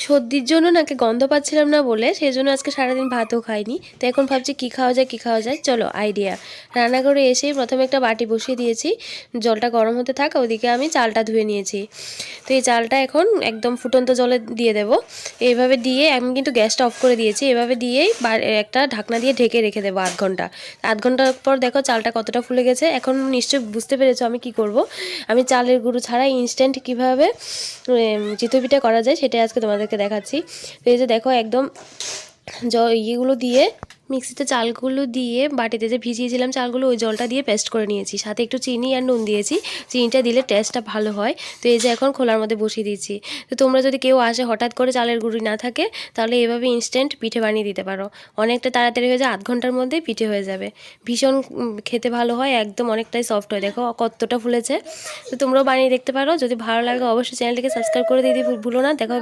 সর্দির জন্য নাকি গন্ধ পাচ্ছিলাম না বলে সেই জন্য আজকে সারাদিন ভাতও খাইনি। তো এখন ভাবছি কী খাওয়া যায়। চলো আইডিয়া। রান্না করে এসেই প্রথমে একটা বাটি বসিয়ে দিয়েছি, জলটা গরম হতে থাক, ওদিকে আমি চালটা ধুয়ে নিয়েছি। তো এই চালটা এখন একদম ফুটন্ত জলে দিয়ে দেব। এইভাবে দিয়ে আমি কিন্তু গ্যাসটা অফ করে দিয়েছি। এভাবে দিয়েই একটা ঢাকনা দিয়ে ঢেকে রেখে দেবো 8 ঘন্টা। 8 ঘন্টার পর দেখো চালটা কতটা ফুলে গেছে। এখন নিশ্চয়ই বুঝতে পেরেছো আমি কি করব। আমি চালের গুঁড়ো ছাড়া ইনস্ট্যান্ট কীভাবে চিতই পিঠা করা যায় সেটাই আজকে তোমাদেরকে দেখাচ্ছি। তো এই যে দেখো একদম ইয়েগুলো দিয়ে মিক্সিতে চালগুলো দিয়ে বাটিতে যে ভিজিয়েছিলাম চালগুলো ওই জলটা দিয়ে পেস্ট করে নিয়েছি, সাথে একটু চিনি আর নুন দিয়েছি। চিনিটা দিলে টেস্টটা ভালো হয়। তো এই যে এখন খোলার মধ্যে বসিয়ে দিচ্ছি। তো তোমরা যদি কেউ আসে হঠাৎ করে চালের গুঁড়ি না থাকে তাহলে এভাবে ইনস্ট্যান্ট পিঠে বানিয়ে দিতে পারো। অনেকটা তাড়াতাড়ি হয়ে যায়, 8 ঘন্টার মধ্যেই পিঠে হয়ে যাবে। ভীষণ খেতে ভালো হয়, একদম অনেকটাই সফট হয়। দেখো কতটা ফুলেছে। তো তোমরাও বানিয়ে দেখতে পারো। যদি ভালো লাগে অবশ্যই চ্যানেলটিকে সাবস্ক্রাইব করে দিতে ভুলো না। দেখো।